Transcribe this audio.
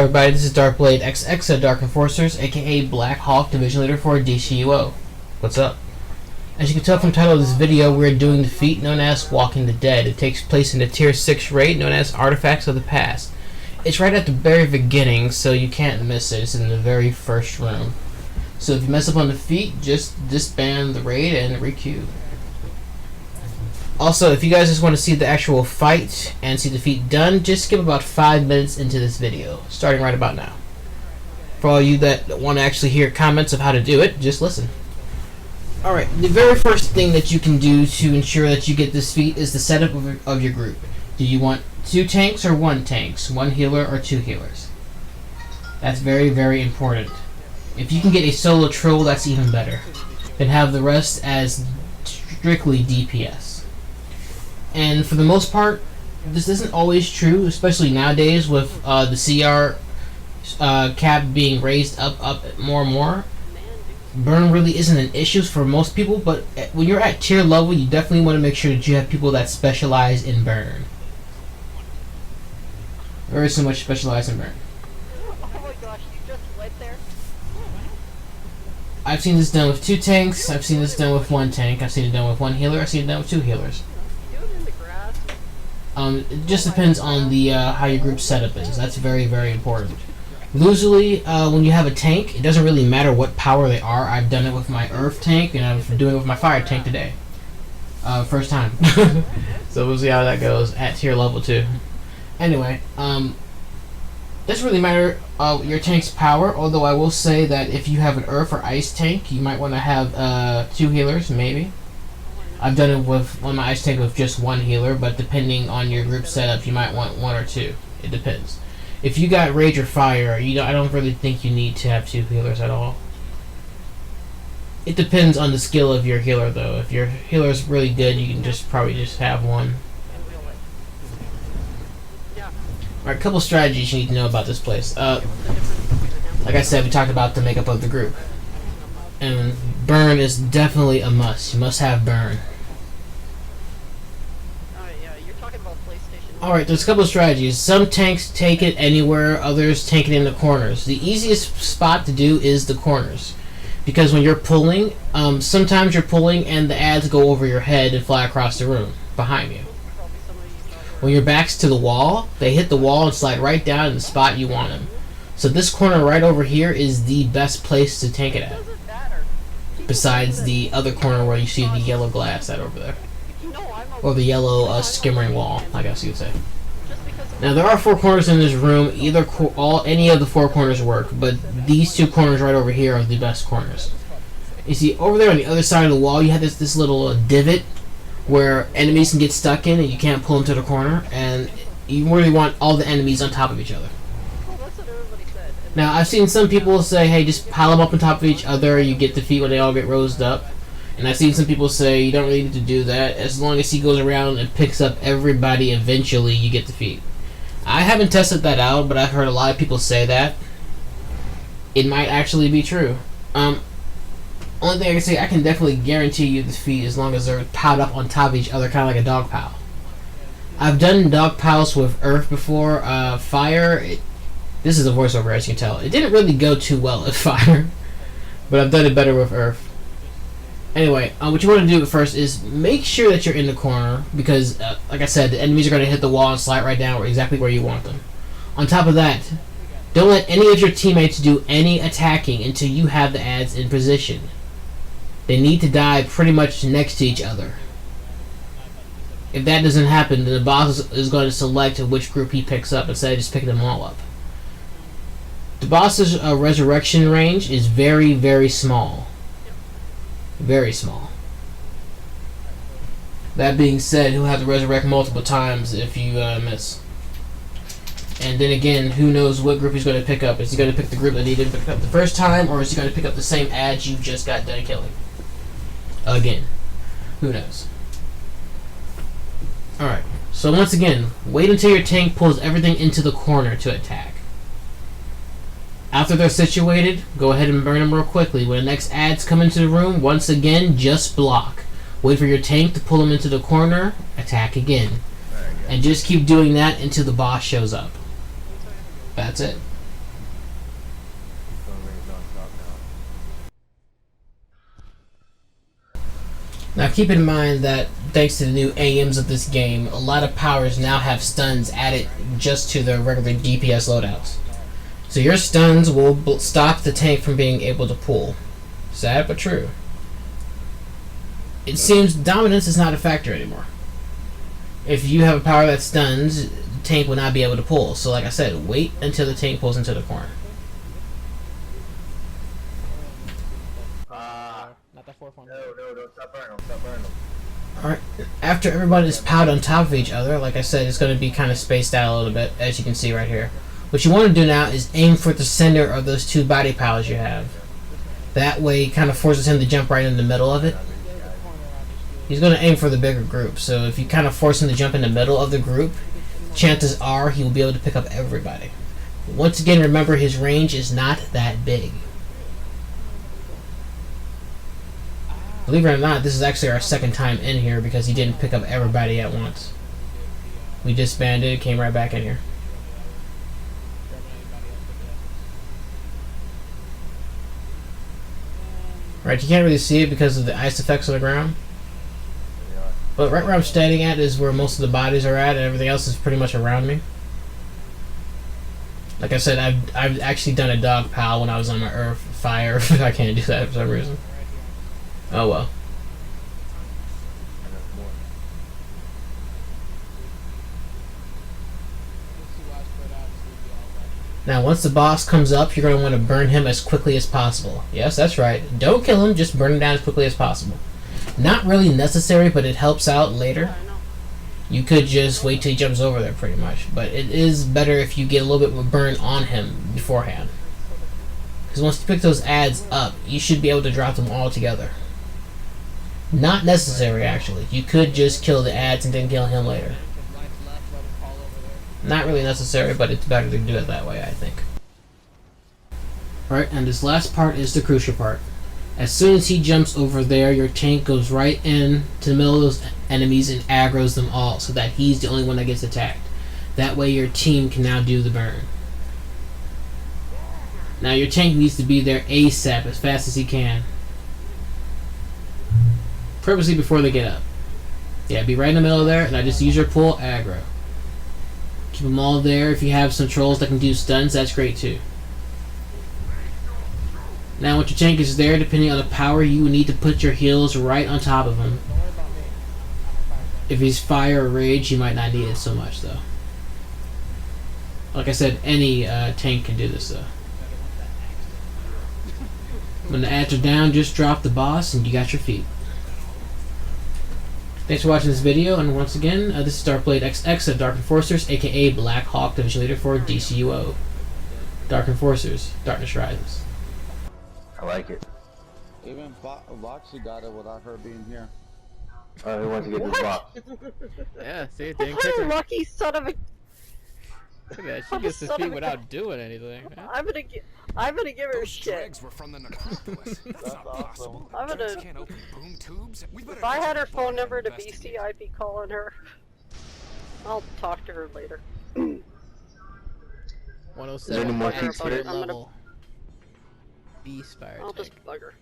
everybody, this is DrkBLADExx of Dark Enforcers, aka Black Hawk Division Leader for DCUO. What's up? As you can tell from the title of this video, we're doing the feat known as Walking the Dead. It takes place in the Tier 6 raid known as Artifacts of the Past. It's right at the very beginning, so you can't miss it. It's in the very first room. So if you mess up on the feat, just disband the raid and requeue. Also, if you guys just want to see the actual fight and see the feat done, just skip about 5 minutes into this video, starting right about now. For all you that want to actually hear comments of how to do it, just listen. Alright, the very first thing that you can do to ensure that you get this feat is the setup of your group. Do you want 2 tanks or 1 tanks? 1 healer or 2 healers? That's very, very important. If you can get a solo troll, that's even better. Then have the rest as strictly DPS. And for the most part, this isn't always true, especially nowadays with the CR cap being raised up more and more. Burn really isn't an issue for most people, but when you're at tier level, you definitely want to make sure that you have people that specialize in burn. Very so much specialized in burn. Oh my gosh, you just went there? I've seen this done with 2 tanks, I've seen this done with 1 tank, I've seen it done with 1 healer, I've seen it done with 2 healers. It just depends on the how your group setup is. That's very, very important. Usually, when you have a tank, it doesn't really matter what power they are. I've done it with my earth tank, and I'm doing it with my fire tank today. First time. So we'll see how that goes at tier level 2. Anyway, doesn't really matter your tank's power, although I will say that if you have an earth or ice tank, you might want to have 2 healers, maybe. I've done it with my ice tank with just 1 healer, but depending on your group setup, you might want 1 or 2. It depends. If you got rage or fire, I don't really think you need to have 2 healers at all. It depends on the skill of your healer, though. If your healer is really good, you can probably just have 1. Alright, a couple strategies you need to know about this place. Like I said, we talked about the makeup of the group. And burn is definitely a must. You must have burn. Alright, there's a couple of strategies. Some tanks take it anywhere, others take it in the corners. The easiest spot to do is the corners. Because when you're pulling, sometimes you're pulling and the ads go over your head and fly across the room behind you. When your back's to the wall, they hit the wall and slide right down in the spot you want them. So this corner right over here is the best place to tank it at. Besides the other corner where you see the yellow glass at over there. Or the yellow skimmering wall, I guess you could say. Now there are 4 corners in this room. Any of the 4 corners work, but these 2 corners right over here are the best corners. You see, over there on the other side of the wall, you have this little divot where enemies can get stuck in and you can't pull them to the corner, and you really want all the enemies on top of each other. Now, I've seen some people say, hey, just pile them up on top of each other, you get the feat when they all get rosed up. And I've seen some people say, you don't really need to do that. As long as he goes around and picks up everybody, eventually you get the feat. I haven't tested that out, but I've heard a lot of people say that. It might actually be true. Only thing I can say, I can definitely guarantee you the feat as long as they're piled up on top of each other, kind of like a dog pile. I've done dog piles with earth before. Fire... This is a voiceover, as you can tell. It didn't really go too well at fire, but I've done it better with earth. Anyway, what you want to do first is make sure that you're in the corner, because, like I said, the enemies are going to hit the wall and slide right down exactly where you want them. On top of that, don't let any of your teammates do any attacking until you have the ads in position. They need to die pretty much next to each other. If that doesn't happen, then the boss is going to select which group he picks up instead of just picking them all up. The boss's resurrection range is very, very small. Very small. That being said, he'll have to resurrect multiple times if you miss. And then again, who knows what group he's going to pick up. Is he going to pick the group that he didn't pick up the first time, or is he going to pick up the same ads you just got done killing? Again, who knows? Alright, so once again, wait until your tank pulls everything into the corner to attack. After they're situated, go ahead and burn them real quickly. When the next ads come into the room, once again, just block. Wait for your tank to pull them into the corner, attack again. And just keep doing that until the boss shows up. That's it. Now keep in mind that thanks to the new AMs of this game, a lot of powers now have stuns added just to their regular DPS loadouts. So your stuns will stop the tank from being able to pull. Sad but true. It seems dominance is not a factor anymore. If you have a power that stuns, the tank will not be able to pull. So like I said, wait until the tank pulls into the corner. Not that fourth one. No, stop burning them. Alright, after everybody is piled on top of each other, like I said, it's going to be kind of spaced out a little bit, as you can see right here. What you want to do now is aim for the center of those two body piles you have. That way, it kind of forces him to jump right in the middle of it. He's going to aim for the bigger group, so if you kind of force him to jump in the middle of the group, chances are he will be able to pick up everybody. Once again, remember his range is not that big. Believe it or not, this is actually our second time in here because he didn't pick up everybody at once. We disbanded, came right back in here. Right, you can't really see it because of the ice effects on the ground. But right where I'm standing at is where most of the bodies are at, and everything else is pretty much around me. Like I said, I've actually done a dog pal when I was on my earth fire. I can't do that for some reason. Oh well. Now once the boss comes up, you're going to want to burn him as quickly as possible. Yes, that's right. Don't kill him, just burn him down as quickly as possible. Not really necessary, but it helps out later. You could just wait till he jumps over there pretty much. But it is better if you get a little bit of a burn on him beforehand. Because once you pick those adds up, you should be able to drop them all together. Not necessary, actually. You could just kill the ads and then kill him later. Not really necessary, but it's better to do it that way, I think. Alright, and this last part is the crucial part. As soon as he jumps over there, your tank goes right in to the middle of those enemies and aggroes them all, so that he's the only one that gets attacked. That way your team can now do the burn. Now your tank needs to be there ASAP, as fast as he can. Purposely before they get up. Yeah, be right in the middle there, and I just use your pull aggro. Keep them all there. If you have some trolls that can do stuns, that's great too. Now once your tank is there, depending on the power, you need to put your heals right on top of him. If he's fire or rage, you might not need it so much though. Like I said, any tank can do this though. When the ads are down, just drop the boss and you got your feet. Thanks for watching this video, and once again, this is DrkBLADExx of Dark Enforcers, aka Black Hawk, Division Leader for DCUO. Dark Enforcers, Darkness Rises. I like it. Even Vauxy got it without her being here. Oh, he wants to get this box. Yeah, see, it What didn't catch a her. lucky son of a... Look at that, she gets the feet without doing anything. Man. I'm gonna give her Those shit. dregs were from the necropolis. That's not possible. I'm gonna- Dregs can't open boom tubes. We better If I had her get some phone number to investigate. BC, I'd be calling her. I'll talk to her later. 107 any more expert feats for it? level. Beast fire I'll tank. just bug her.